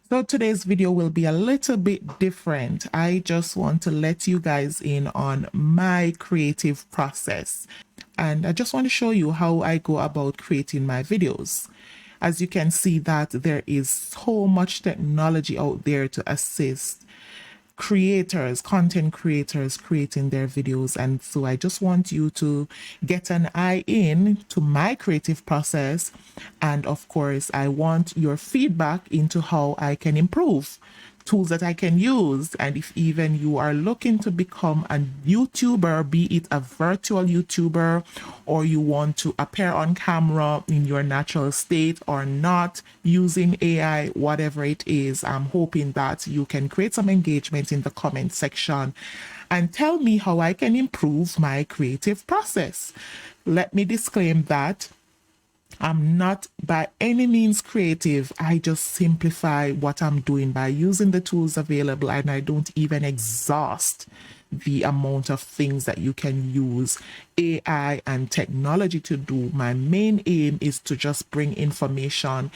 So today's video will be a little bit different. I just want to let you guys in on my creative process. And I just want to show you how I go about creating my videos. As you can see that there is so much technology out there to assist creators, content creators creating their videos. And so I just want you to get an eye in to my creative process. And of course, I want your feedback into how I can improve, tools that I can use. And if even you are looking to become a YouTuber, be it a virtual YouTuber, or you want to appear on camera in your natural state or not using AI, whatever it is, I'm hoping that you can create some engagement in the comment section and tell me how I can improve my creative process. Let me disclaim that I'm not by any means creative. I just simplify what I'm doing by using the tools available, and I don't even exhaust the amount of things that you can use AI and technology to do. My main aim is to just bring information,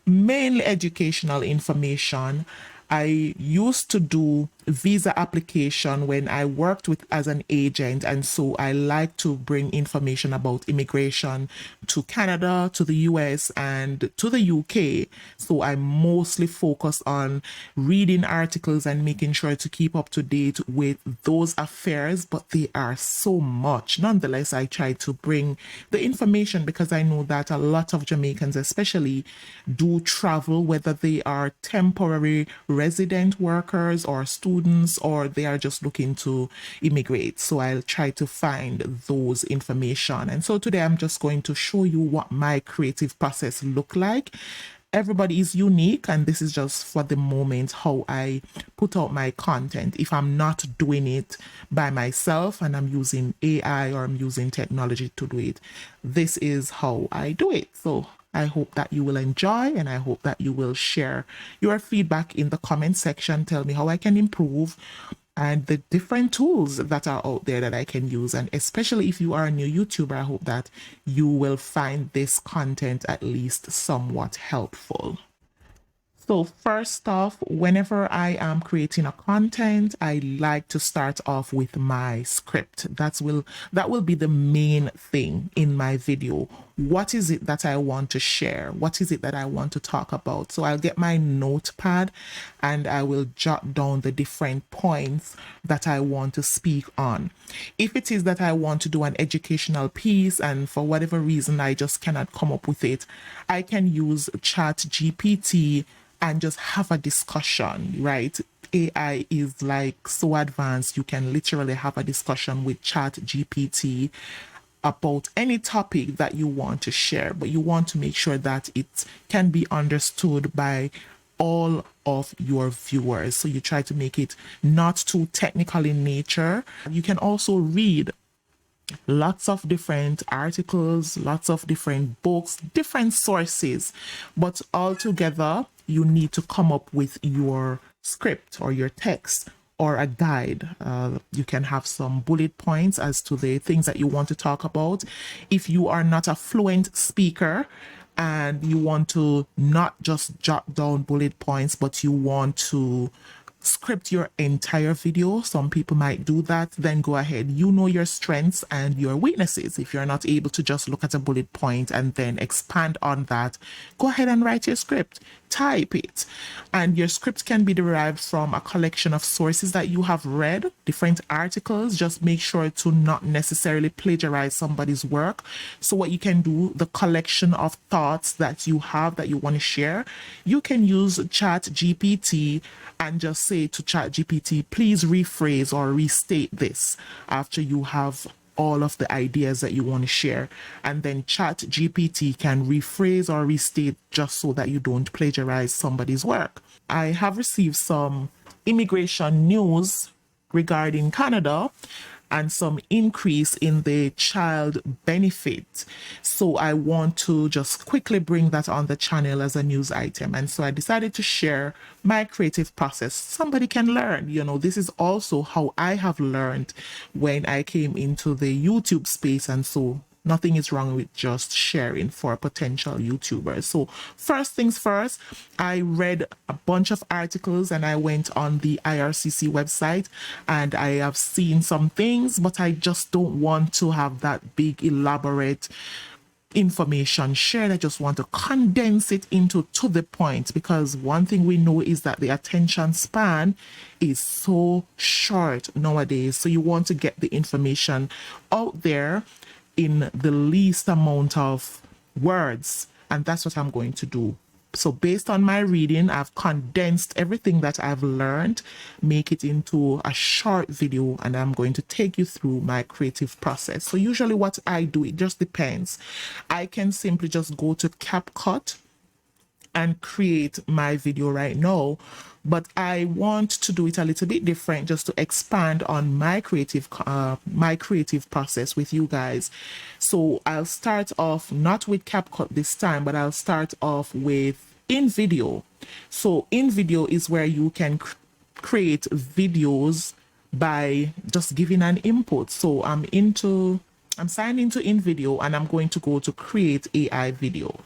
mainly educational information. I used to do visa application when I worked with as an agent, and so I like to bring information about immigration to Canada, to the US, and to the UK. So I mostly focus on reading articles and making sure to keep up to date with those affairs, but they are so much. Nonetheless, I try to bring the information because I know that a lot of Jamaicans especially do travel, whether they are temporary resident workers or students, or they are just looking to immigrate. So I'll try to find those information. And so today I'm just going to show you what my creative process look like. Everybody is unique, and this is just for the moment how I put out my content. If I'm not doing it by myself and I'm using AI or I'm using technology to do it, this is how I do it. So I hope that you will enjoy, and I hope that you will share your feedback in the comment section. Tell me how I can improve and the different tools that are out there that I can use. And especially if you are a new YouTuber, I hope that you will find this content at least somewhat helpful. So first off, whenever I am creating a content, I like to start off with my script. That will be the main thing in my video. What is it that I want to share? What is it that I want to talk about? So I'll get my notepad and I will jot down the different points that I want to speak on. If it is that I want to do an educational piece and for whatever reason I just cannot come up with it, I can use ChatGPT and just have a discussion, right? AI is like so advanced. You can literally have a discussion with ChatGPT about any topic that you want to share, but you want to make sure that it can be understood by all of your viewers. So you try to make it not too technical in nature. You can also read lots of different articles, lots of different books, different sources, but all together you need to come up with your script or your text or a guide. You can have some bullet points as to the things that you want to talk about. If you are not a fluent speaker and you want to not just jot down bullet points, but you want to script your entire video, some people might do that, then go ahead. You know your strengths and your weaknesses. If you're not able to just look at a bullet point and then expand on that, go ahead and write your script, type it. And your script can be derived from a collection of sources that you have read, different articles. Just make sure to not necessarily plagiarize somebody's work. So what you can do, the collection of thoughts that you have that you want to share, you can use ChatGPT and just say to ChatGPT, please rephrase or restate this after you have all of the ideas that you want to share. And then ChatGPT can rephrase or restate just so that you don't plagiarize somebody's work. I have received some immigration news regarding Canada and some increase in the child benefit. So I want to just quickly bring that on the channel as a news item. And so I decided to share my creative process. Somebody can learn, this is also how I have learned when I came into the YouTube space. And so Nothing is wrong with just sharing for potential YouTubers. So first things first, I read a bunch of articles and I went on the IRCC website and I have seen some things, but I just don't want to have that big elaborate information shared. I just want to condense it into to the point, because one thing we know is that the attention span is so short nowadays. So you want to get the information out there in the least amount of words, and that's what I'm going to do. So based on my reading, I've condensed everything that I've learned, make it into a short video, and I'm going to take you through my creative process. So usually what I do, it just depends. I can simply just go to CapCut and create my video right now, but I want to do it a little bit different just to expand on my creative process with you guys. So I'll start off not with CapCut this time, but I'll start off with Invideo. So Invideo is where you can create videos by just giving an input. So I'm signed into Invideo and I'm going to go to create AI video.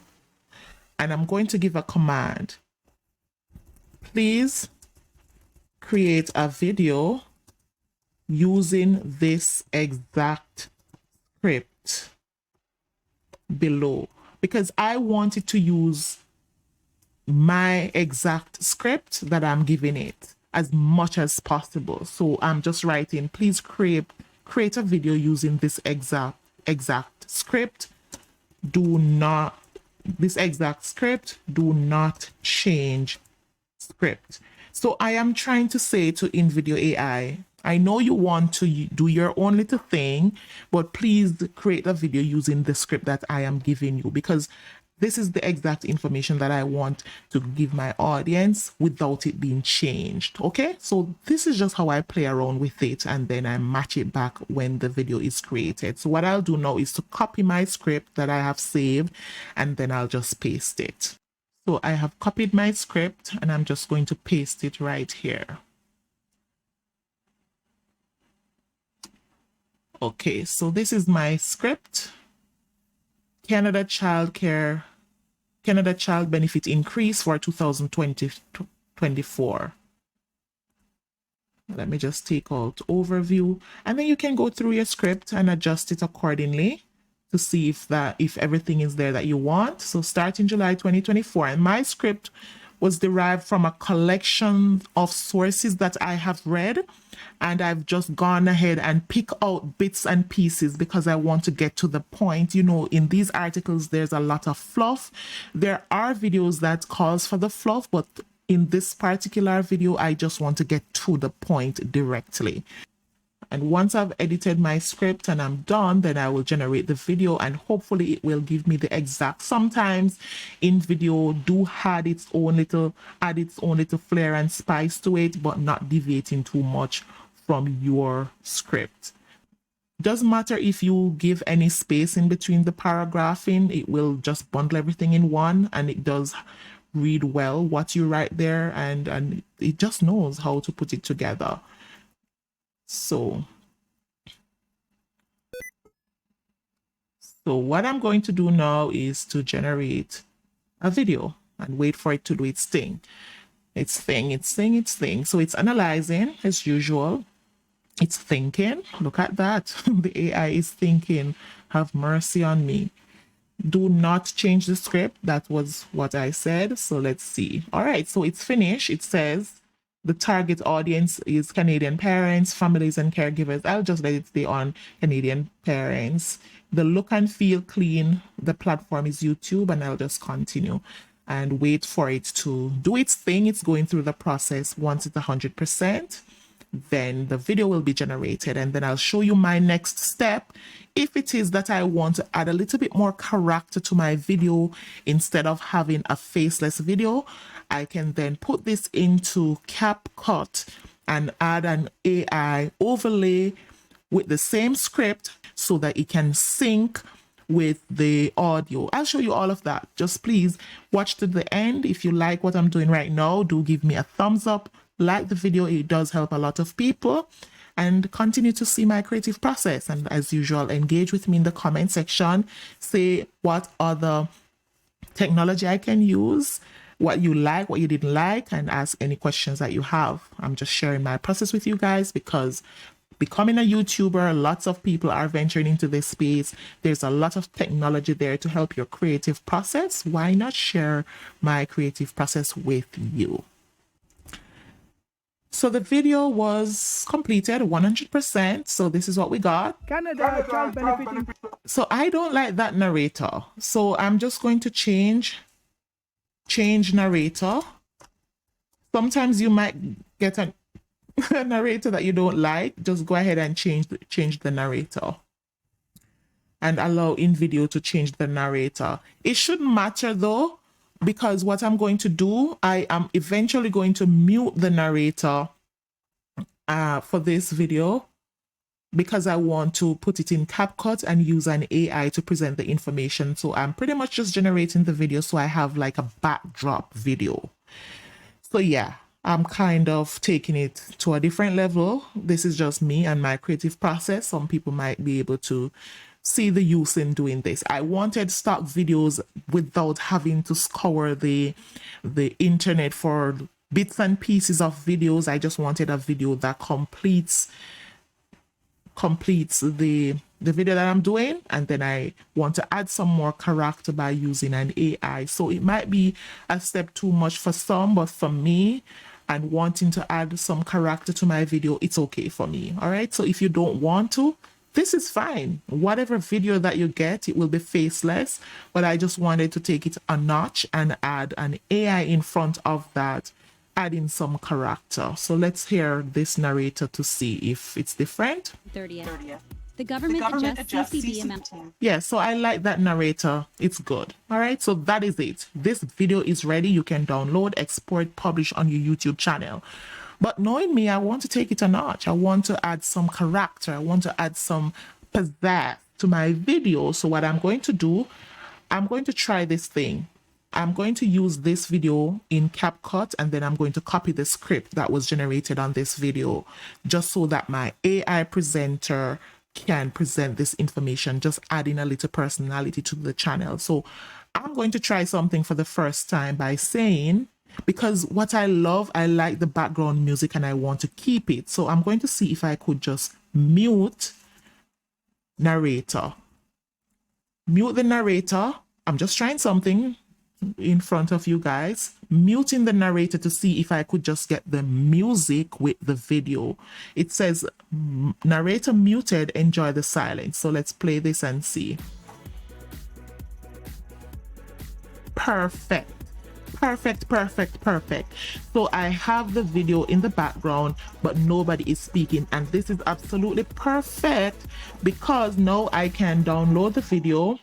And I'm going to give a command. Please create a video using this exact script below, because I want it to use my exact script that I'm giving it as much as possible. So I'm just writing, please create a video using this exact script. This exact script, do not change script. So I am trying to say to Invideo AI, I know you want to do your own little thing, but please create a video using the script that I am giving you, because this is the exact information that I want to give my audience without it being changed. Okay, so this is just how I play around with it, and then I match it back when the video is created. So what I'll do now is to copy my script that I have saved, and then I'll just paste it. So I have copied my script and I'm just going to paste it right here. Okay, so this is my script. Canada Child Benefit Increase for 2024. Let me just take out overview, and then you can go through your script and adjust it accordingly to see if everything is there that you want. So starting July 2024, and my script was derived from a collection of sources that I have read, and I've just gone ahead and pick out bits and pieces because I want to get to the point. You know, in these articles there's a lot of fluff. There are videos that calls for the fluff, but in this particular video I just want to get to the point directly. And once I've edited my script and I'm done, then I will generate the video, and hopefully it will give me the exact. Sometimes Invideo do add its own little flair and spice to it, but not deviating too much from your script. Doesn't matter if you give any space in between the paragraphing, it will just bundle everything in one, and it does read well what you write there, and it just knows how to put it together. So what I'm going to do now is to generate a video and wait for it to do its thing. Its thing. So it's analyzing as usual. It's thinking. Look at that. The AI is thinking. Have mercy on me. Do not change the script. That was what I said. So let's see. All right. So it's finished. It says the target audience is Canadian parents, families, and caregivers. I'll just let it stay on Canadian parents. The look and feel clean. The platform is YouTube, and I'll just continue and wait for it to do its thing. It's going through the process. Once it's 100%, then the video will be generated, and then I'll show you my next step. If it is that I want to add a little bit more character to my video instead of having a faceless video, I can then put this into CapCut and add an AI overlay with the same script so that it can sync with the audio. I'll show you all of that. Just please watch to the end. If you like what I'm doing right now, do give me a thumbs up, like the video. It does help a lot of people. and continue to see my creative process. And as usual, engage with me in the comment section. Say what other technology I can use, what you like, what you didn't like, and ask any questions that you have. I'm just sharing my process with you guys because becoming a YouTuber, lots of people are venturing into this space. There's a lot of technology there to help your creative process. Why not share my creative process with you? So the video was completed 100%. So this is what we got. Canada child benefit. So I don't like that narrator. So I'm just going to change narrator. Sometimes you might get a narrator that you don't like. Just go ahead and change the narrator and allow Invideo to change the narrator. It shouldn't matter though, because what I'm going to do, I am eventually going to mute the narrator for this video, because I want to put it in CapCut and use an AI to present the information. So I'm pretty much just generating the video so I have like a backdrop video. So yeah, I'm kind of taking it to a different level. This is just me and my creative process. Some people might be able to see the use in doing this. I wanted stock videos without having to scour the internet for bits and pieces of videos. I just wanted a video that completes the video that I'm doing, and then I want to add some more character by using an AI. So it might be a step too much for some, but for me, and wanting to add some character to my video, it's okay for me. All right, so if you don't want to, this is fine. Whatever video that you get, it will be faceless, but I just wanted to take it a notch and add an AI in front of that, adding some character. So let's hear this narrator to see if it's different. 30th. The government adjusts CCB amount. Yeah, so I like that narrator. It's good. All right, so that is it. This video is ready. You can download, export, publish on your YouTube channel. But knowing me, I want to take it a notch. I want to add some character. I want to add some pizzazz to my video. So what I'm going to do, I'm going to try this thing. I'm going to use this video in CapCut, and then I'm going to copy the script that was generated on this video, just so that my AI presenter can present this information, just adding a little personality to the channel. So I'm going to try something for the first time by saying, because what I like the background music and I want to keep it. So I'm going to see if I could just mute narrator. Mute the narrator. I'm just trying something in front of you guys, muting the narrator to see if I could just get the music with the video. It says narrator muted, enjoy the silence. So let's play this and see. Perfect. So I have the video in the background, but nobody is speaking, and this is absolutely perfect because now I can download the video.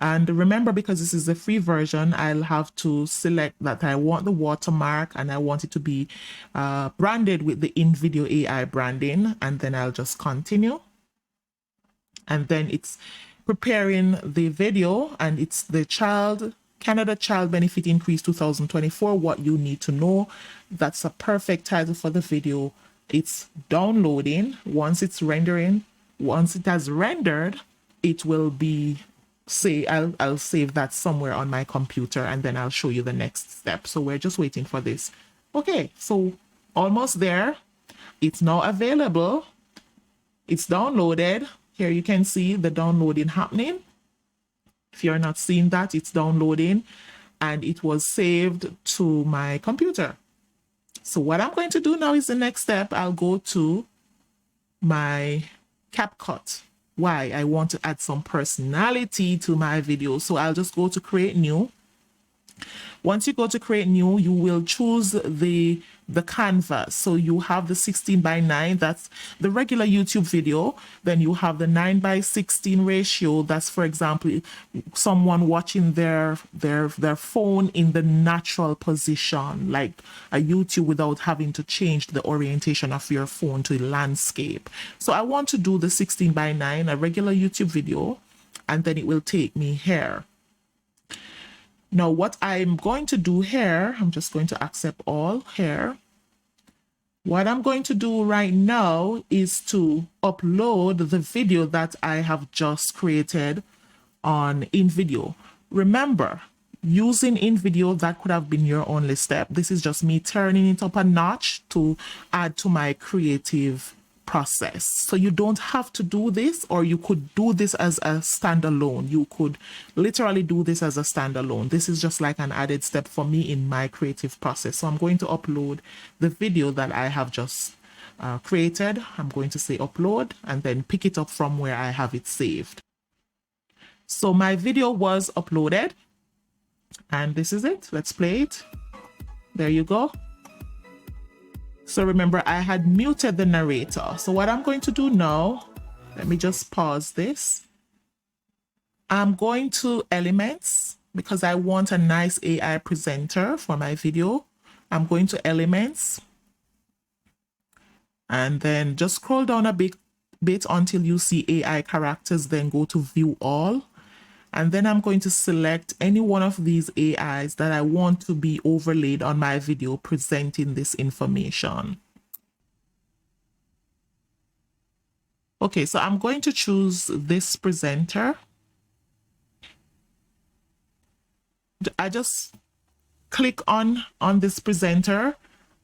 And remember, because this is a free version, I'll have to select that I want the watermark and I want it to be branded with the Invideo AI branding, and then I'll just continue. And then it's preparing the video, and it's the Canada Child Benefit Increase 2024, what you need to know. That's a perfect title for the video. It's downloading. Once it has rendered, it will be, I'll save that somewhere on my computer, and then I'll show you the next step. So we're just waiting for this. Okay, so almost there. It's now available. It's downloaded. Here you can see the downloading happening. If you're not seeing that, it's downloading, and it was saved to my computer. So what I'm going to do now is the next step. I'll go to my CapCut. Why? I want to add some personality to my video. So I'll just go to create new. Once you go to create new, you will choose the canvas. So you have the 16:9, that's the regular YouTube video. Then you have the 9:16 ratio. That's, for example, someone watching their phone in the natural position, like a YouTube, without having to change the orientation of your phone to landscape. So I want to do the 16:9, a regular YouTube video, and then it will take me here. Now, what I'm going to do here, I'm just going to accept all here. What I'm going to do right now is to upload the video that I have just created on Invideo. Remember, using Invideo, that could have been your only step. This is just me turning it up a notch to add to my creative process. So you don't have to do this, or you could do this as a standalone. You could literally do this as a standalone. This is just like an added step for me in my creative process. So I'm going to upload the video that I have just created. I'm going to say upload and then pick it up from where I have it saved. So my video was uploaded and this is it. Let's play it. There you go. So remember, I had muted the narrator. So what I'm going to do now, let me just pause this. I'm going to Elements because I want a nice AI presenter for my video. I'm going to Elements and then just scroll down a bit until you see AI characters, then go to View All. And then I'm going to select any one of these AIs that I want to be overlaid on my video presenting this information. Okay, so I'm going to choose this presenter. I just click on this presenter,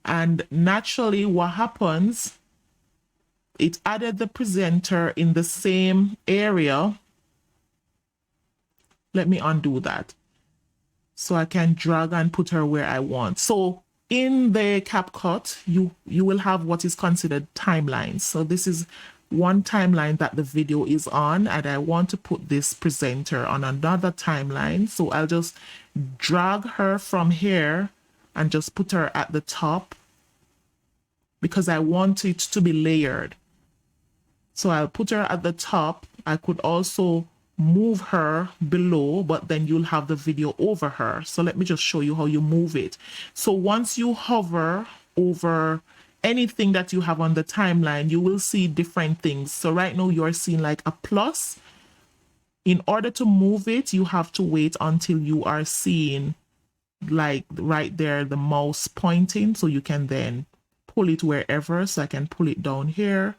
and naturally what happens, it added the presenter in the same area. Let me undo that so I can drag and put her where I want. So in the CapCut, you will have what is considered timelines. So this is one timeline that the video is on, and I want to put this presenter on another timeline. So I'll just drag her from here and just put her at the top because I want it to be layered. So I'll put her at the top. I could also move her below, but then you'll have the video over her. So let me just show you how you move it. So once you hover over anything that you have on the timeline, you will see different things. So right now you're seeing like a plus. In order to move it, you have to wait until you are seeing like right there the mouse pointing, so you can then pull it wherever. So I can pull it down here,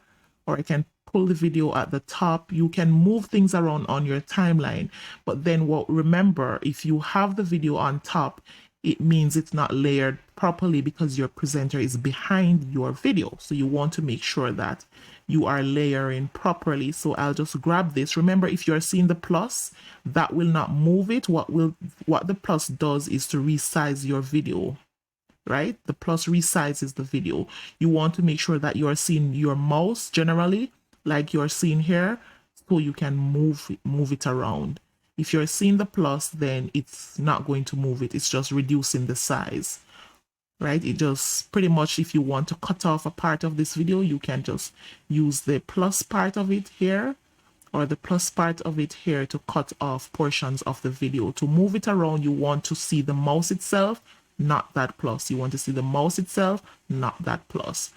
or I can pull the video at the top. You can move things around on your timeline, but then remember, if you have the video on top, it means it's not layered properly because your presenter is behind your video. So you want to make sure that you are layering properly. So I'll just grab this. Remember, if you're seeing the plus, that will not move it. What the plus does is to resize your video. Right? The plus resizes the video. You want to make sure that you're seeing your mouse generally like you're seeing here, so you can move it around. If you're seeing the plus, then it's not going to move it. It's just reducing the size, right? It just pretty much, if you want to cut off a part of this video, you can just use the plus part of it here or the plus part of it here to cut off portions of the video. To move it around, you want to see the mouse itself, not that plus. You want to see the mouse itself, not that plus.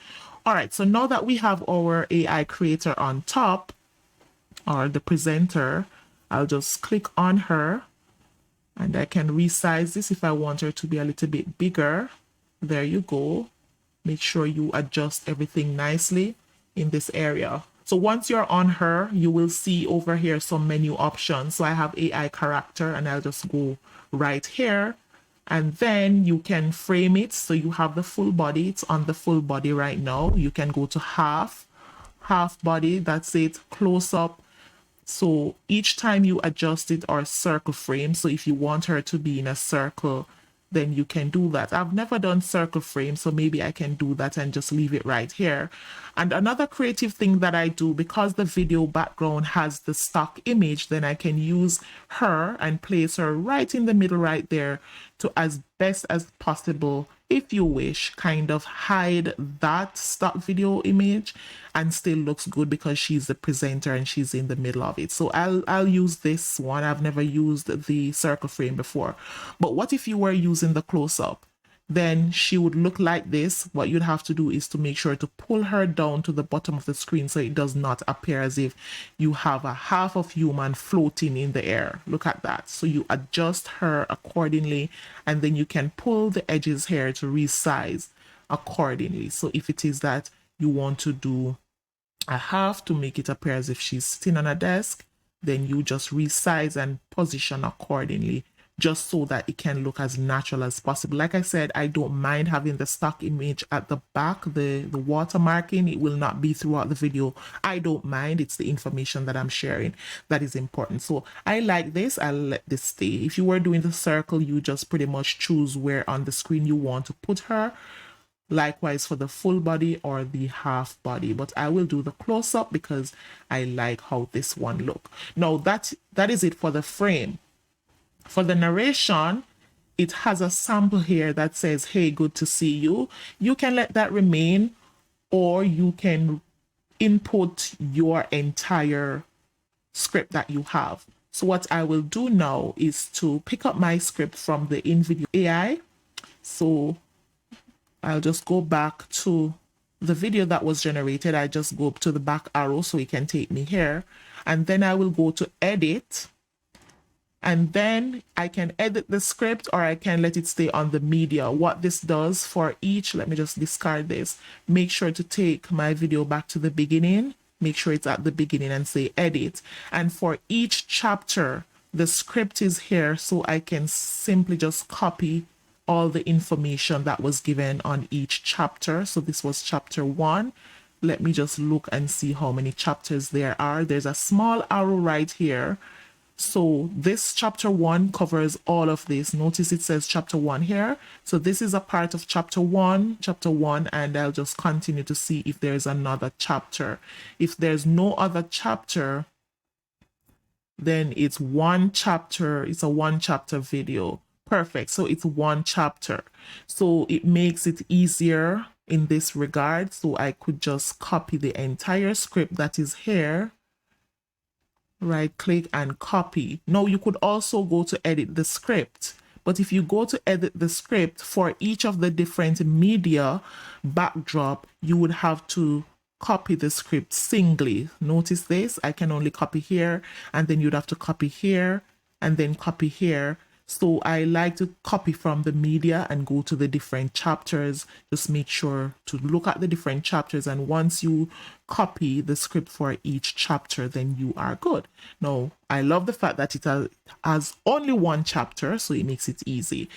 All right, so now that we have our AI creator on top, or the presenter, I'll just click on her and I can resize this if I want her to be a little bit bigger. There you go. Make sure you adjust everything nicely in this area. So once you're on her, you will see over here some menu options. So I have AI character and I'll just go right here. And then you can frame it. So you have the full body. It's on the full body right now. You can go to half body. That's it. Close up. So each time you adjust it, or circle frame. So if you want her to be in a circle, then you can do that. I've never done circle frame, so maybe I can do that and just leave it right here. And another creative thing that I do, because the video background has the stock image, then I can use her and place her right in the middle right there to, as best as possible, if you wish, kind of hide that stock video image and still looks good because she's the presenter and she's in the middle of it. So I'll use this one. I've never used the circle frame before. But what if you were using the close-up? Then she would look like this. What you'd have to do is to make sure to pull her down to the bottom of the screen so it does not appear as if you have a half of human floating in the air. Look at that. So you adjust her accordingly, and then you can pull the edges here to resize accordingly. So if it is that you want to do a half to make it appear as if she's sitting on a desk, then you just resize and position accordingly, just so that it can look as natural as possible. Like I said, I don't mind having the stock image at the back, the watermarking. It will not be throughout the video. I don't mind. It's the information that I'm sharing that is important. So I like this. I'll let this stay. If you were doing the circle, you just pretty much choose where on the screen you want to put her. Likewise for the full body or the half body, but I will do the close-up because I like how this one look. Now that is it for the frame. For the narration, it has a sample here that says, "Hey, good to see you." You can let that remain, or you can input your entire script that you have. So what I will do now is to pick up my script from the Invideo AI. So I'll just go back to the video that was generated. I just go up to the back arrow so it can take me here. And then I will go to edit. And then I can edit the script, or I can let it stay on the media. What this does for each, let me just discard this. Make sure to take my video back to the beginning. Make sure it's at the beginning and say edit. And for each chapter, the script is here, so I can simply just copy all the information that was given on each chapter. So this was chapter 1. Let me just look and see how many chapters there are. There's a small arrow right here. So this chapter 1 covers all of this. Notice it says chapter 1 here. So this is a part of chapter 1, and I'll just continue to see if there's another chapter. If there's no other chapter, then it's one chapter. It's a one chapter video. Perfect. So it's one chapter. So it makes it easier in this regard. So I could just copy the entire script that is here. Right click and copy. Now you could also go to edit the script. But if you go to edit the script for each of the different media backdrop, you would have to copy the script singly. Notice this. I can only copy here, and then you'd have to copy here and then copy here. So I like to copy from the media and go to the different chapters. Just make sure to look at the different chapters, and once you copy the script for each chapter, then you are good. Now, I love the fact that it has only one chapter, so it makes it easy.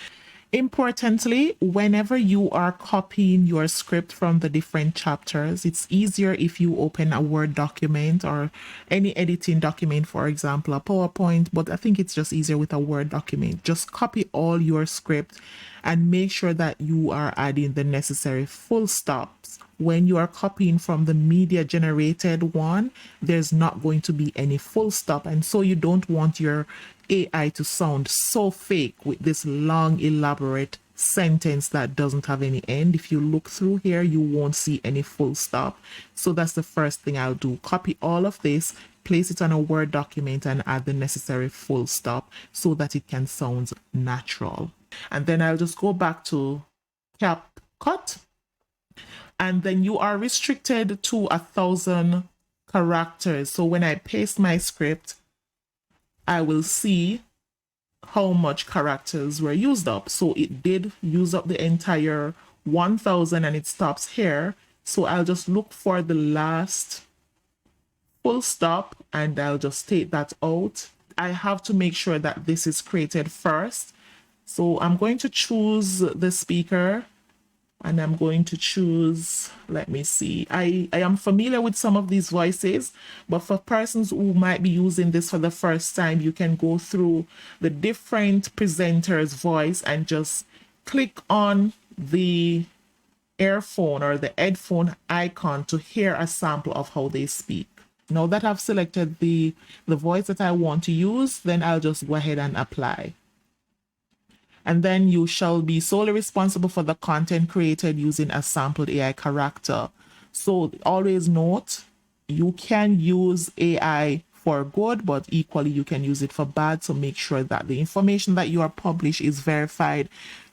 Importantly, whenever you are copying your script from the different chapters, it's easier if you open a Word document or any editing document, for example, a PowerPoint, but I think it's just easier with a Word document. Just copy all your script and make sure that you are adding the necessary full stops. When you are copying from the media generated one, there's not going to be any full stop, and so you don't want your AI to sound so fake with this long elaborate sentence that doesn't have any end. If you look through here, you won't see any full stop. So that's the first thing I'll do. Copy all of this, place it on a Word document, and add the necessary full stop so that it can sound natural. And then I'll just go back to CapCut. And then you are restricted to 1,000 characters. So when I paste my script, I will see how much characters were used up. So it did use up the entire 1,000, and it stops here. So I'll just look for the last full stop, and I'll just take that out. I have to make sure that this is created first. So I'm going to choose the speaker, and I'm going to choose, let me see, I am familiar with some of these voices, but for persons who might be using this for the first time, you can go through the different presenters' voice and just click on the earphone or the headphone icon to hear a sample of how they speak. Now that I've selected the voice that I want to use, then I'll just go ahead and apply. And then you shall be solely responsible for the content created using a sampled AI character. So always note, you can use AI for good, but equally you can use it for bad. So make sure that the information that you are publish is verified.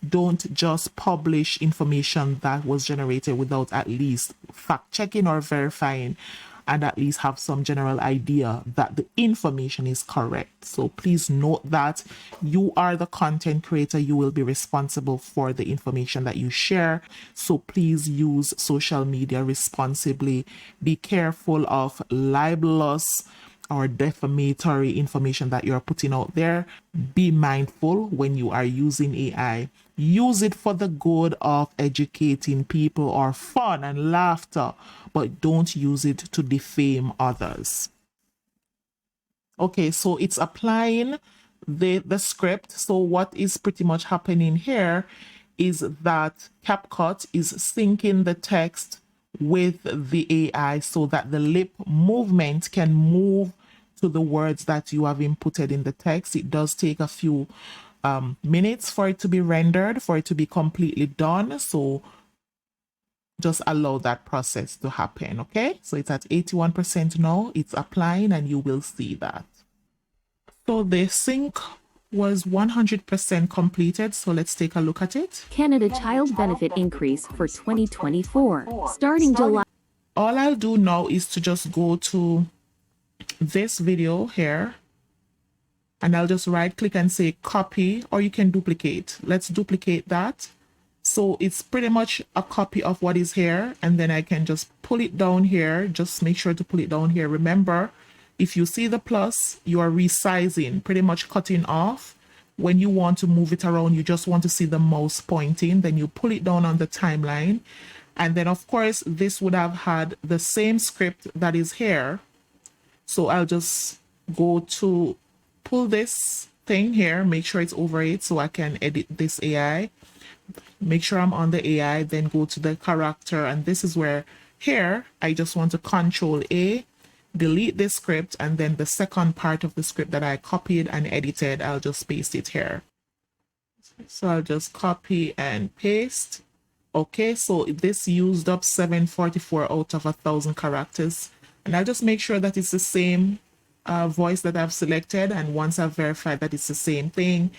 Don't just publish information that was generated without at least fact checking or verifying and at least have some general idea that the information is correct. So please note that you are the content creator. You will be responsible for the information that you share. So please use social media responsibly. Be careful of libelous or defamatory information that you're putting out there. Be mindful when you are using AI. Use it for the good of educating people or fun and laughter, but don't use it to defame others. Okay, so it's applying the script. So what is pretty much happening here is that CapCut is syncing the text with the AI so that the lip movement can move to the words that you have inputted in the text. It does take a few minutes for it to be rendered, for it to be completely done. So just allow that process to happen. Okay, so it's at 81% now. It's applying and you will see that. So the sync was 100% completed. So let's take a look at it. Canada Child Benefit Increase for 2024, starting July. All I'll do now is to just go to this video here and I'll just right click and say copy, or you can duplicate. Let's duplicate that. So it's pretty much a copy of what is here, and then I can just pull it down here. Just make sure to pull it down here. Remember, if you see the plus, you are resizing, pretty much cutting off. When you want to move it around, you just want to see the mouse pointing, then you pull it down on the timeline. And then of course, this would have had the same script that is here. So I'll just go to pull this thing here, make sure it's over it so I can edit this AI. Make sure I'm on the AI, then go to the character, and this is where here I just want to Control A, delete this script, and then the second part of the script that I copied and edited, I'll just paste it here. So I'll just copy and paste. Okay, so this used up 744 out of 1,000 characters, and I'll just make sure that it's the same voice that I've selected, and once I've verified that it's the same thing,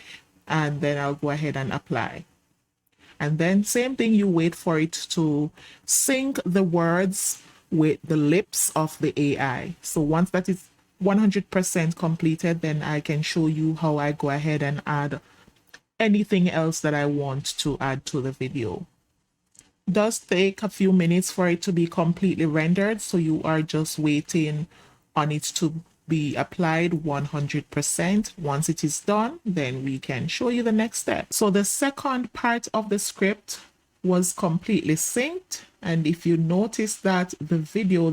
and then I'll go ahead and apply. And then same thing, you wait for it to sync the words with the lips of the AI. So once that is 100% completed, then I can show you how I go ahead and add anything else that I want to add to the video. It does take a few minutes for it to be completely rendered, so you are just waiting on it to be applied 100%. Once it is done, then we can show you the next step. So the second part of the script was completely synced, and if you notice that the video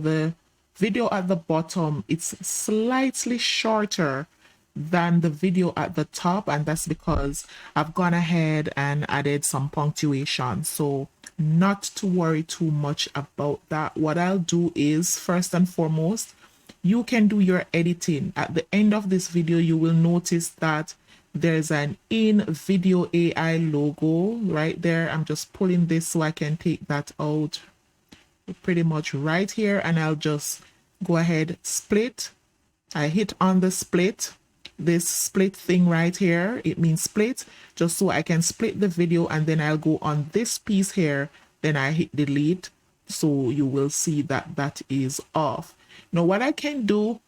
at the bottom, it's slightly shorter than the video at the top, and that's because I've gone ahead and added some punctuation. So not to worry too much about that. What I'll do is, first and foremost, you can do your editing. At the end of this video, you will notice that there's an Invideo AI logo right there. I'm just pulling this so I can take that out pretty much right here, and I'll just go ahead, split. I hit on the split, this split thing right here, it means split, just so I can split the video, and then I'll go on this piece here, then I hit delete, so you will see that that is off. Now what I can do,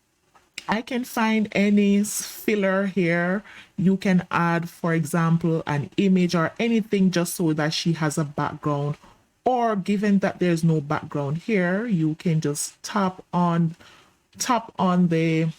I can find any filler here. You can add, for example, an image or anything just so that she has a background, or given that there's no background here, you can just tap on the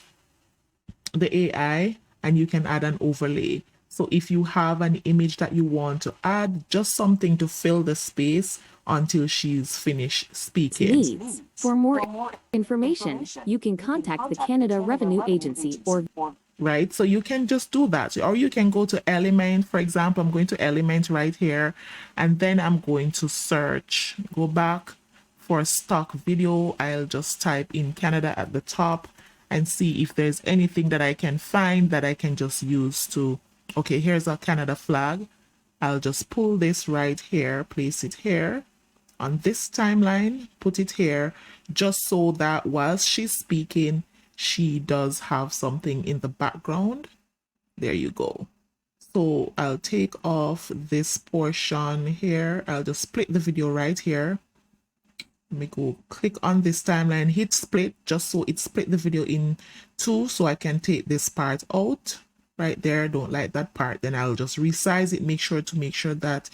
AI and you can add an overlay. So if you have an image that you want to add, just something to fill the space until she's finished speaking. Needs. For more information, you can contact the Canada Revenue Agency or right, so you can just do that, or you can go to element. For example, I'm going to element right here, and then I'm going to search, go back for stock video. I'll just type in Canada at the top and see if there's anything that I can find that I can just use to, okay, here's a Canada flag. I'll just pull this right here, place it here on this timeline, put it here, just so that whilst she's speaking, she does have something in the background. There you go. So I'll take off this portion here. I'll just split the video right here. Let me go click on this timeline, hit split, just so it split the video in two, so I can take this part out right there. I don't like that part. Then I'll just resize it. Make sure that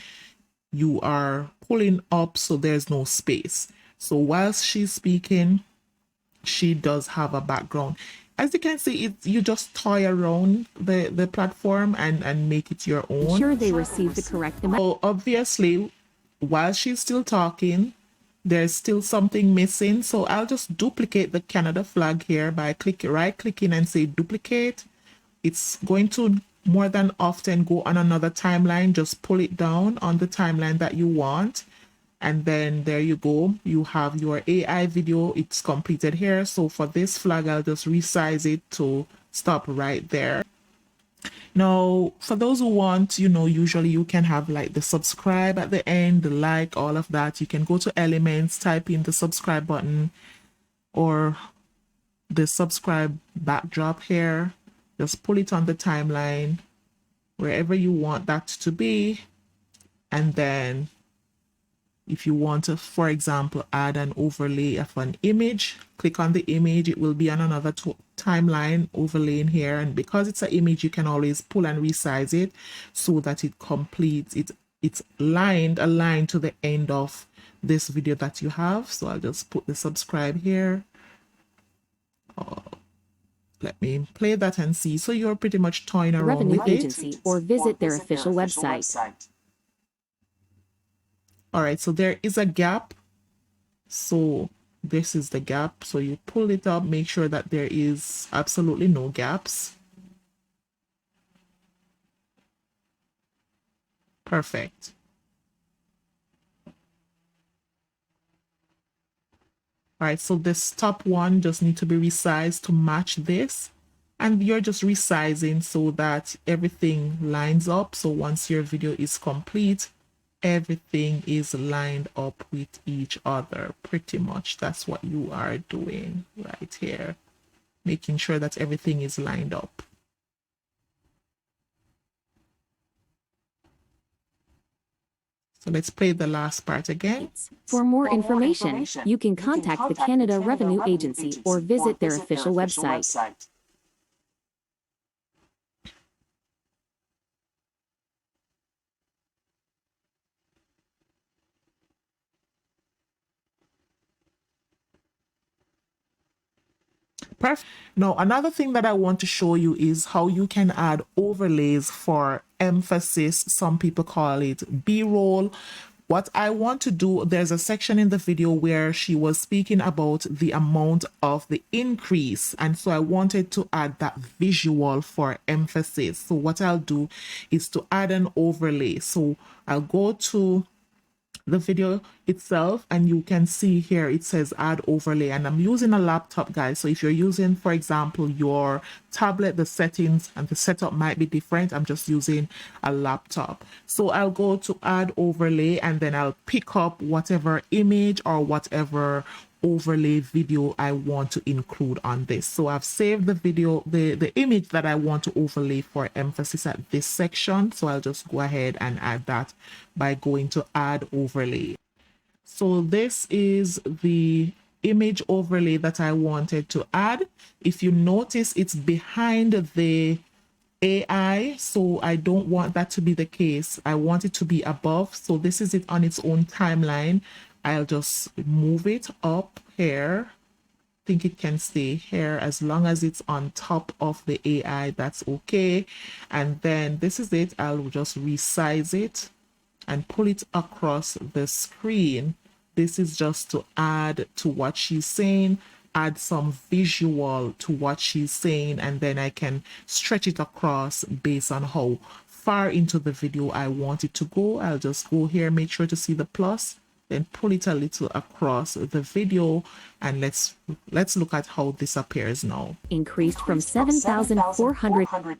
you are pulling up so there's no space. So whilst she's speaking, she does have a background. As you can see, you just toy around the platform and make it your own. Ensure they receive the correct amount. So obviously, while she's still talking, there's still something missing. So I'll just duplicate the Canada flag here by right clicking and say duplicate. It's going to more than often go on another timeline. Just pull it down on the timeline that you want. And then there you go. You have your AI video. It's completed here. So for this flag, I'll just resize it to stop right there. Now, for those who want, usually you can have like the subscribe at the end, the like, all of that. You can go to elements, type in the subscribe button or the subscribe backdrop here. Just pull it on the timeline, wherever you want that to be. And then if you want to, for example, add an overlay of an image, click on the image. It will be on another timeline overlaying here. And because it's an image, you can always pull and resize it so that it completes, it's aligned to the end of this video that you have. So I'll just put the subscribe here. Let me play that and see. So you're pretty much toying around Revenue with agency it. or visit their official website. All right, so there is a gap. So this is the gap. So you pull it up, make sure that there is absolutely no gaps. Perfect. All right, so this top one just need to be resized to match this. And you're just resizing so that everything lines up. So once your video is complete, everything is lined up with each other. Pretty much that's what you are doing right here, making sure that everything is lined up. So let's play the last part again. For more information, you can contact the Canada Revenue Agency or visit their official website. Perfect. Now, another thing that I want to show you is how you can add overlays for emphasis. Some people call it B-roll. What I want to do, there's a section in the video where she was speaking about the amount of the increase. And so I wanted to add that visual for emphasis. So what I'll do is to add an overlay. So I'll go to the video itself and you can see here it says add overlay, and I'm using a laptop, guys. So if you're using, for example, your tablet, the settings and the setup might be different. I'm just using a laptop. So I'll go to add overlay and then I'll pick up whatever image or whatever overlay video I want to include on this. So I've saved the video, the image that I want to overlay for emphasis at this section. So I'll just go ahead and add that by going to add overlay. So this is the image overlay that I wanted to add. If you notice, it's behind the AI, so I don't want that to be the case. I want it to be above. So this is it on its own timeline. I'll just move it up here. I think it can stay here as long as it's on top of the AI. That's okay. And then this is it. I'll just resize it and pull it across the screen. This is just to add to what she's saying, add some visual to what she's saying, and then I can stretch it across based on how far into the video I want it to go. I'll just go here, make sure to see the plus, then pull it a little across the video, and let's look at how this appears now. Increased from 7,400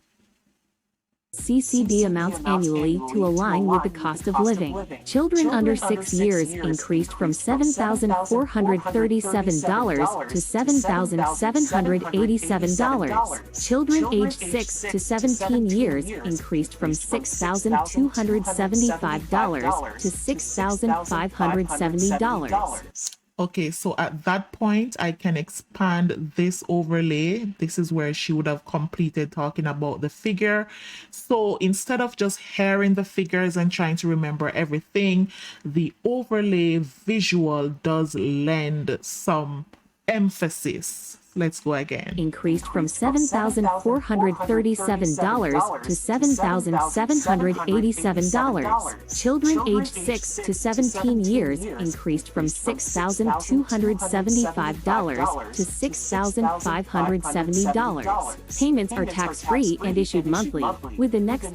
CCD amounts annually to align with the cost of living. Children under 6 years increased from $7,437 to $7,787. Children aged 6 to 17 years increased from $6,275 to $6,570. Okay, so at that point, I can expand this overlay. This is where she would have completed talking about the figure. So instead of just hearing the figures and trying to remember everything, the overlay visual does lend some emphasis. Let's go again. Increased from $7,437 to $7,787. Children aged 6 to 17 years increased from $6,275 to $6,570. Payments are tax-free and issued monthly, with the next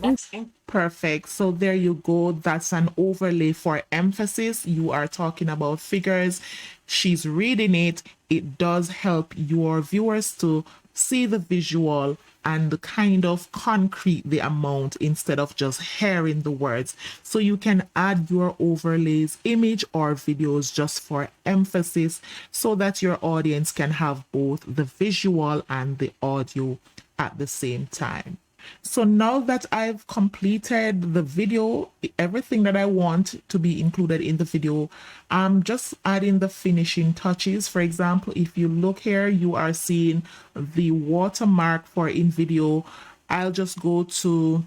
Perfect. So there you go. That's an overlay for emphasis. You are talking about figures. She's reading it. It does help your viewers to see the visual and kind of concrete the amount instead of just hearing the words. So you can add your overlays, image or videos just for emphasis so that your audience can have both the visual and the audio at the same time. So now that I've completed the video, everything that I want to be included in the video, I'm just adding the finishing touches. For example, if you look here, you are seeing the watermark for Invideo. I'll just go to,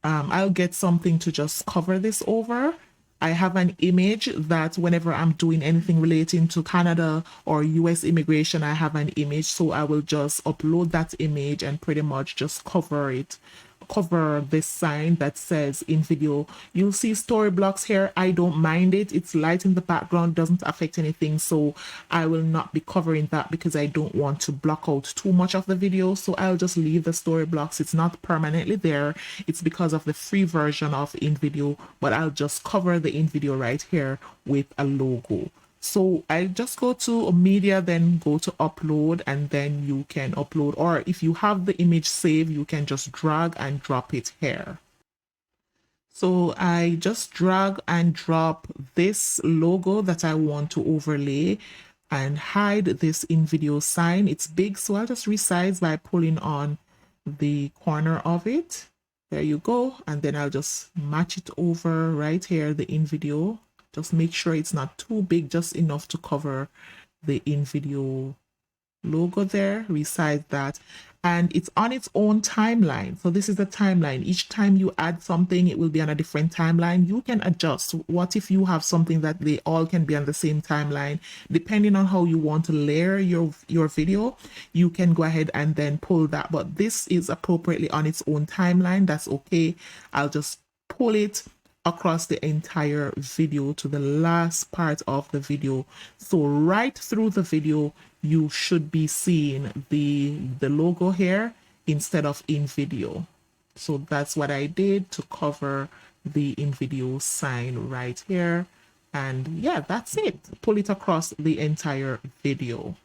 I'll get something to just cover this over. I have an image that whenever I'm doing anything relating to Canada or US immigration, I have an image. So I will just upload that image and pretty much just cover it. Cover this sign that says Invideo. You'll see story blocks here. I don't mind it. It's light in the background, doesn't affect anything. So I will not be covering that because I don't want to block out too much of the video. So I'll just leave the story blocks. It's not permanently there. It's because of the free version of Invideo, but I'll just cover the Invideo right here with a logo. So I just go to media, then go to upload, and then you can upload, or if you have the image saved, you can just drag and drop it here. So I just drag and drop this logo that I want to overlay and hide this Invideo sign. It's big, so I'll just resize by pulling on the corner of it. There you go. And then I'll just match it over right here, the Invideo. Just make sure it's not too big, just enough to cover the Invideo logo there. Resize that. And it's on its own timeline. So this is the timeline. Each time you add something, it will be on a different timeline. You can adjust. What if you have something that they all can be on the same timeline? Depending on how you want to layer your video, you can go ahead and then pull that. But this is appropriately on its own timeline. That's okay. I'll just pull it across the entire video to the last part of the video. So right through the video, you should be seeing the logo here instead of Invideo. So that's what I did to cover the Invideo sign right here. And yeah, that's it. Pull it across the entire video.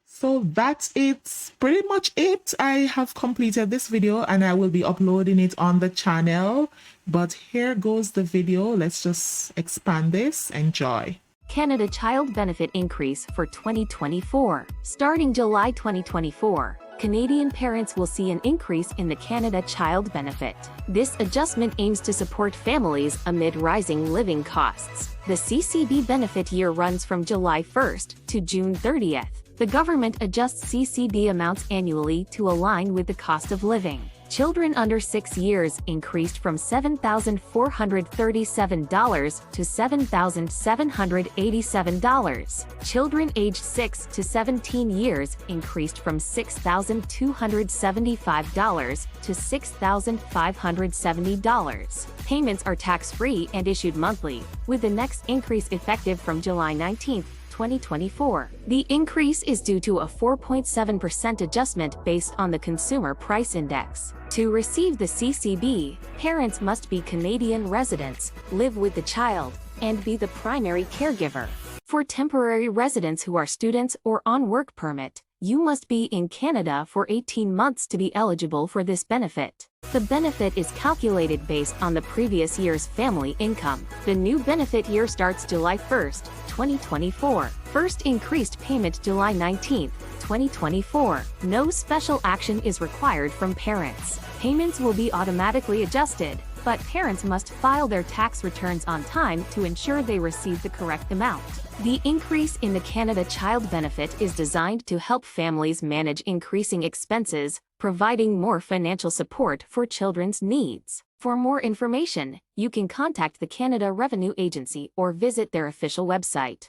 So that's it, pretty much it. I have completed this video and I will be uploading it on the channel. But here goes the video. Let's just expand this. Enjoy. Canada Child Benefit Increase for 2024. Starting July 2024, Canadian parents will see an increase in the Canada Child Benefit. This adjustment aims to support families amid rising living costs. The CCB benefit year runs from July 1st to June 30th. The government adjusts CCB amounts annually to align with the cost of living. Children under 6 years increased from $7,437 to $7,787. Children aged 6 to 17 years increased from $6,275 to $6,570. Payments are tax-free and issued monthly, with the next increase effective from July 19, 2024. The increase is due to a 4.7% adjustment based on the Consumer Price Index. To receive the CCB, parents must be Canadian residents, live with the child, and be the primary caregiver. For temporary residents who are students or on work permit, you must be in Canada for 18 months to be eligible for this benefit. The benefit is calculated based on the previous year's family income. The new benefit year starts July 1st, 2024. First increased payment July 19th, 2024. No special action is required from parents. Payments will be automatically adjusted, but parents must file their tax returns on time to ensure they receive the correct amount. The increase in the Canada Child Benefit is designed to help families manage increasing expenses, providing more financial support for children's needs. For more information, you can contact the Canada Revenue Agency or visit their official website.